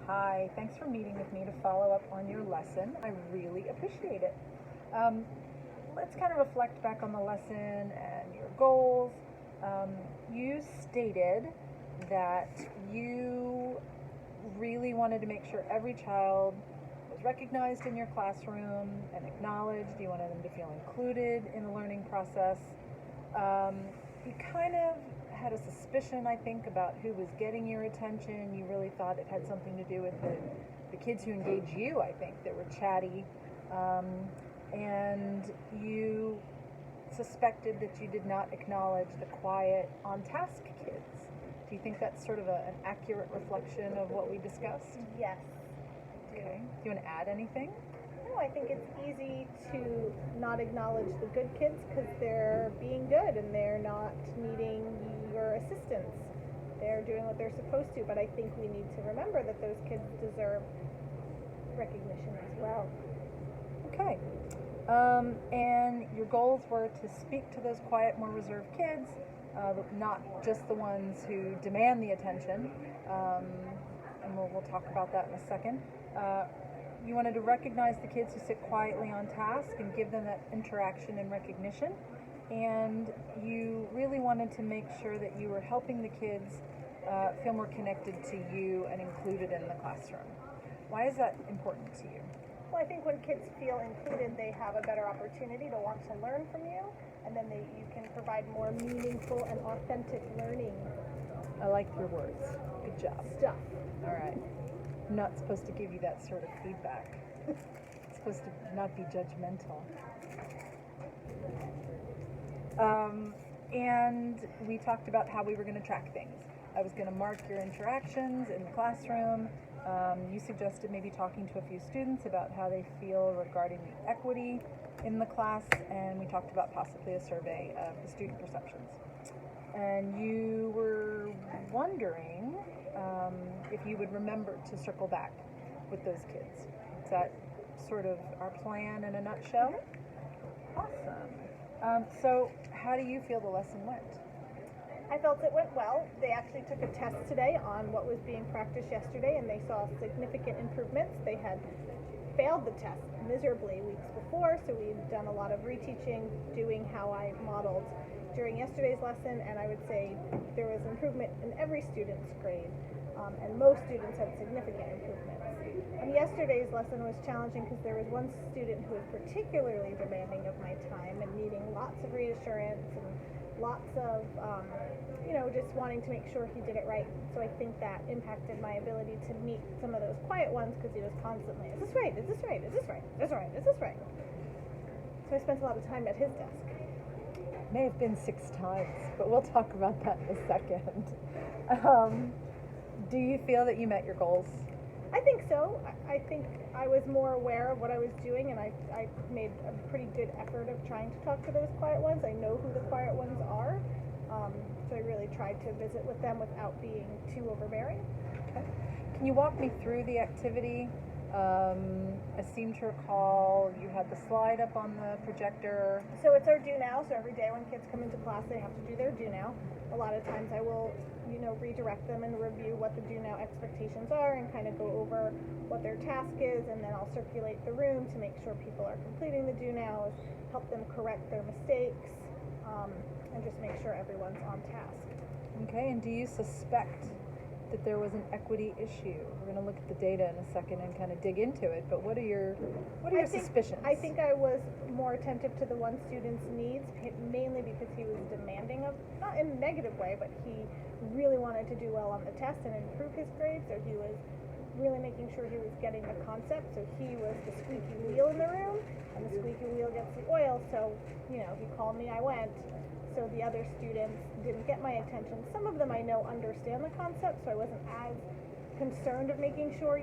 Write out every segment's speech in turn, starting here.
Hi, thanks for meeting with me to follow up on your lesson. I really appreciate it. Um, let's kind of reflect back on the lesson and your goals. You stated that you really wanted to make sure every child was recognized in your classroom and acknowledged. You wanted them to feel included in the learning process. You kind of had a suspicion, I think, about who was getting your attention. You really thought it had something to do with the kids who engage you, I think, that were chatty. And you suspected that you did not acknowledge the quiet, on task kids. Do you think that's sort of an accurate reflection of what we discussed? Yes. Okay. Do you want to add anything? No, I think it's easy to not acknowledge the good kids because they're being good and they're not needing your assistance. They're doing what they're supposed to, but I think we need to remember that those kids deserve recognition as well. Okay. And your goals were to speak to those quiet, more reserved kids, not just the ones who demand the attention. And we'll talk about that in a second. You wanted to recognize the kids who sit quietly on task and give them that interaction and recognition. And you really wanted to make sure that you were helping the kids feel more connected to you and included in the classroom. Why is that important to you? Well, I think when kids feel included, they have a better opportunity to want to learn from you, and then you can provide more meaningful and authentic learning I like your words. Good job. stuff. All right. I'm not supposed to give you that sort of feedback. It's supposed to not be judgmental. And we talked about how we were going to track things. I was going to mark your interactions in the classroom. You suggested maybe talking to a few students about how they feel regarding the equity in the class, and we talked about possibly a survey of the student perceptions. And you were wondering if you would remember to circle back with those kids. Is that sort of our plan in a nutshell? Awesome. So how do you feel the lesson went? I felt it went well. They actually took a test today on what was being practiced yesterday, and they saw significant improvements. They had failed the test miserably weeks before, so we've done a lot of reteaching, doing how I modeled during yesterday's lesson, and I would say there was improvement in every student's grade, and most students had significant improvements. And yesterday's lesson was challenging because there was one student who was particularly demanding of my time and needing lots of reassurance and lots of, just wanting to make sure he did it right. So I think that impacted my ability to meet some of those quiet ones because he was constantly, is this right? Is this right? Is this right? Is this right? Is this right? So I spent a lot of time at his desk. May have been 6 times, but we'll talk about that in a second. Do you feel that you met your goals? I think so. I think I was more aware of what I was doing, and I made a pretty good effort of trying to talk to those quiet ones. I know who the quiet ones are, so I really tried to visit with them without being too overbearing. Okay. Can you walk me through the activity? I seem to recall you had the slide up on the projector. So it's our do now. So every day when kids come into class, they have to do their do now. A lot of times I will, redirect them and review what the do now expectations are and kind of go over what their task is, and then I'll circulate the room to make sure people are completing the do nows, help them correct their mistakes, and just make sure everyone's on task. Okay, and do you suspect that there was an equity issue? We're going to look at the data in a second and kind of dig into it, but what are your suspicions? I think I was more attentive to the one student's needs, mainly because he was demanding of, not in a negative way, but he really wanted to do well on the test and improve his grades, so he was really making sure he was getting the concept. So he was the squeaky wheel in the room, and the squeaky wheel gets the oil, so he called me, I went. So the other students didn't get my attention. Some of them I know understand the concept, so I wasn't as concerned of making sure,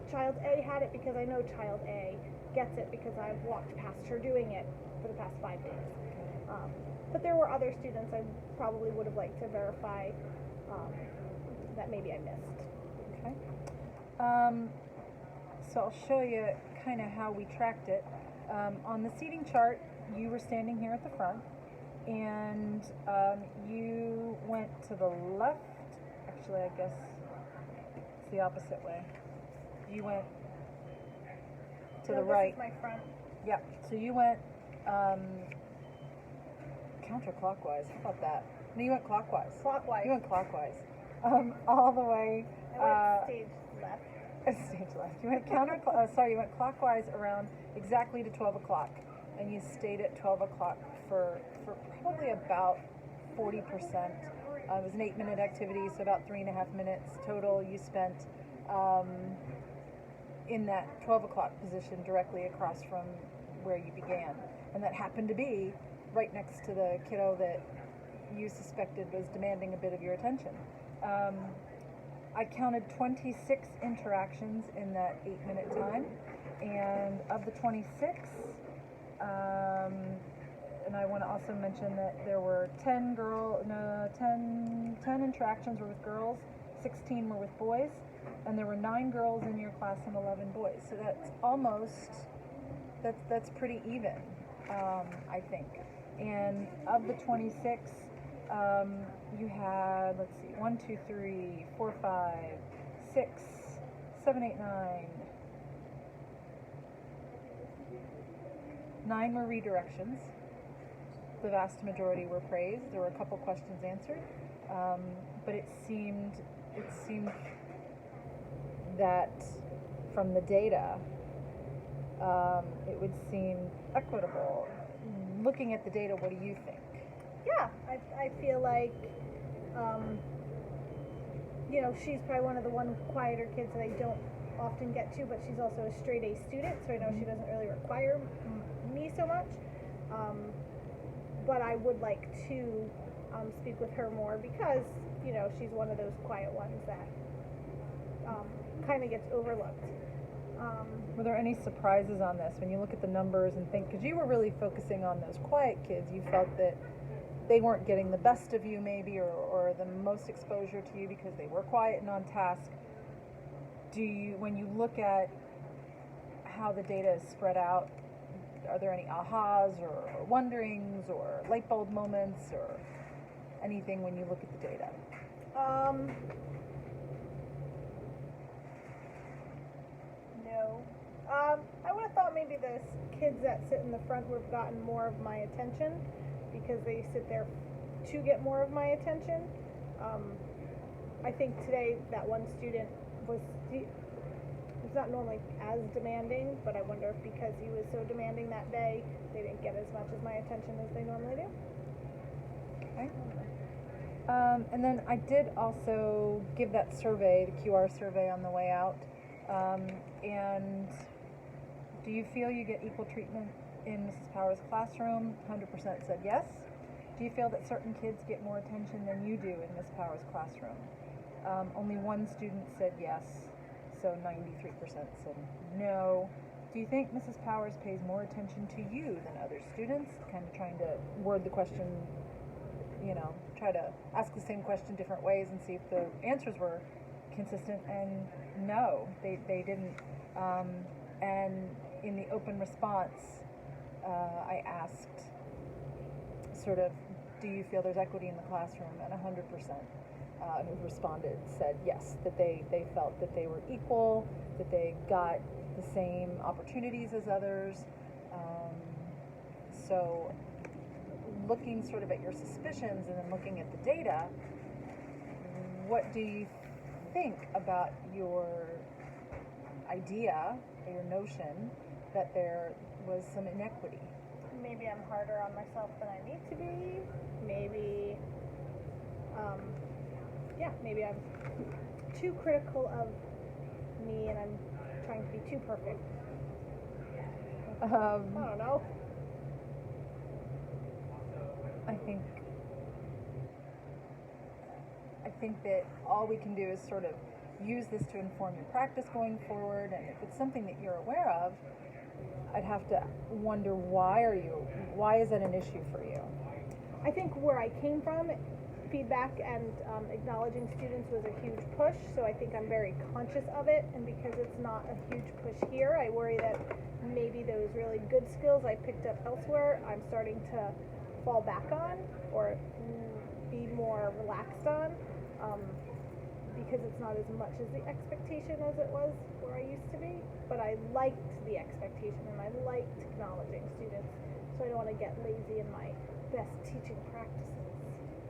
child A had it, because I know child A gets it because I've walked past her doing it for the past 5 days. But there were other students I probably would have liked to verify that maybe I missed. Okay. So I'll show you kind of how we tracked it. On the seating chart, you were standing here at the front, and you went to the left. Actually, I guess the opposite way. You went to No, the this right. is my front. Yeah. So you went counterclockwise. How about that? No, you went clockwise. Clockwise. You went clockwise. All the way. I went stage left. Stage left. You went you went clockwise around exactly to 12 o'clock, and you stayed at 12 o'clock for probably about 40%. It was an 8-minute activity, so about 3.5 minutes total. You spent in that 12 o'clock position directly across from where you began, and that happened to be right next to the kiddo that you suspected was demanding a bit of your attention. I counted 26 interactions in that 8-minute time, and of the 26, and I want to also mention that there were 10 interactions were with girls, 16 were with boys, and there were 9 girls in your class and 11 boys. So that's pretty even, I think. And of the 26, you had, let's see, 1, 2, 3, 4, 5, 6, 7, 8, 9 were redirections. The vast majority were praised. There were a couple questions answered, but it seemed that from the data, it would seem equitable. Looking at the data, what do you think? Yeah, I feel like, she's probably one of the quieter kids that I don't often get to, but she's also a straight A student, so I know she doesn't really require me so much. But I would like to speak with her more because, she's one of those quiet ones that kind of gets overlooked. Were there any surprises on this when you look at the numbers and think, because you were really focusing on those quiet kids, you felt that they weren't getting the best of you maybe or the most exposure to you because they were quiet and on task. When you look at how the data is spread out, are there any ahas or wonderings or light bulb moments or anything when you look at the data? No. I would have thought maybe the kids that sit in the front would have gotten more of my attention because they sit there to get more of my attention. I think today that one student was not normally as demanding, but I wonder if because he was so demanding that day, they didn't get as much of my attention as they normally do. Okay. And then I did also give that survey, the QR survey, on the way out. And do you feel you get equal treatment in Mrs. Powers' classroom? 100% said yes. Do you feel that certain kids get more attention than you do in Miss Powers' classroom? Only one student said yes, so 93% said no. Do you think Mrs. Powers pays more attention to you than other students? Kind of trying to word the question, try to ask the same question different ways and see if the answers were consistent. And no, they didn't. And in the open response, I asked sort of, do you feel there's equity in the classroom? And 100% who responded said yes, that they felt that they were equal, that they got the same opportunities as others. So looking sort of at your suspicions and then looking at the data, what do you think about your idea or your notion that there was some inequity? Maybe I'm harder on myself than I need to be. Maybe, maybe I'm too critical of me and I'm trying to be too perfect. I don't know. I think that all we can do is sort of use this to inform your practice going forward, and if it's something that you're aware of, I'd have to wonder why is that an issue for you? I think where I came from, feedback and acknowledging students was a huge push, so I think I'm very conscious of it, and because it's not a huge push here, I worry that maybe those really good skills I picked up elsewhere, I'm starting to fall back on or be more relaxed on because it's not as much as the expectation as it was where I used to be, but I liked the expectation and I liked acknowledging students, so I don't want to get lazy in my best teaching practices.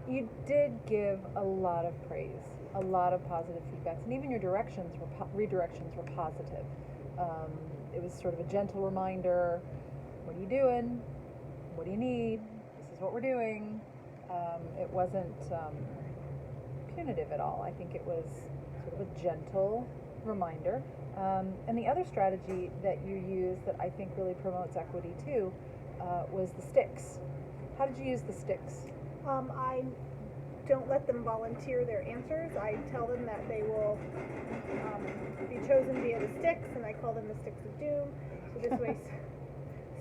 You did give a lot of praise, a lot of positive feedbacks, and even your redirections were positive. It was sort of a gentle reminder. What are you doing? What do you need? This is what we're doing. It wasn't punitive at all. I think it was sort of a gentle reminder. And the other strategy that you used that I think really promotes equity too was the sticks. How did you use the sticks? I don't let them volunteer their answers. I tell them that they will be chosen via the sticks, and I call them the sticks of doom. So this way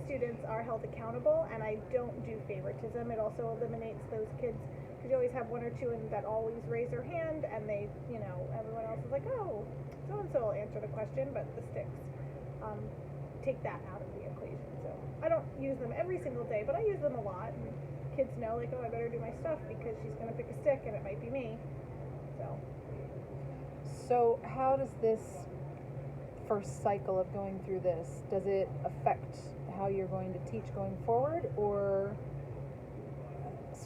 students are held accountable, and I don't do favoritism. It also eliminates those kids, because you always have one or two that always raise their hand, and they, everyone else is like, oh, so-and-so will answer the question, but the sticks take that out of the equation. So I don't use them every single day, but I use them a lot. And kids know, like, oh, I better do my stuff because she's going to pick a stick and it might be me. So how does this first cycle of going through this, does it affect how you're going to teach going forward, or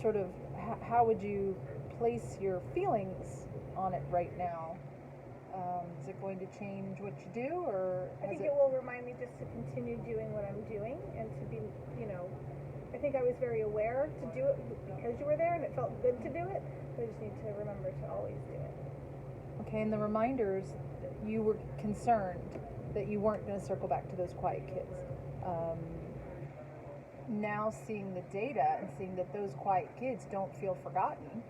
sort of how would you place your feelings on it right now? Is it going to change what you do, or I think it will remind me just to continue doing what I'm doing and to be, I think I was very aware to do it because you were there and it felt good to do it, but I just need to remember to always do it. Okay, and the reminders, you were concerned that you weren't going to circle back to those quiet kids. Now seeing the data and seeing that those quiet kids don't feel forgotten,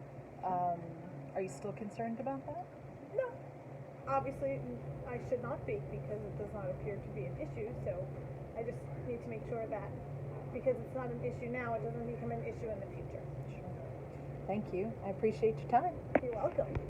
are you still concerned about that? No. Obviously, I should not be, because it does not appear to be an issue, so I just need to make sure that because it's not an issue now, it doesn't become an issue in the future. Sure. Thank you. I appreciate your time. You're welcome.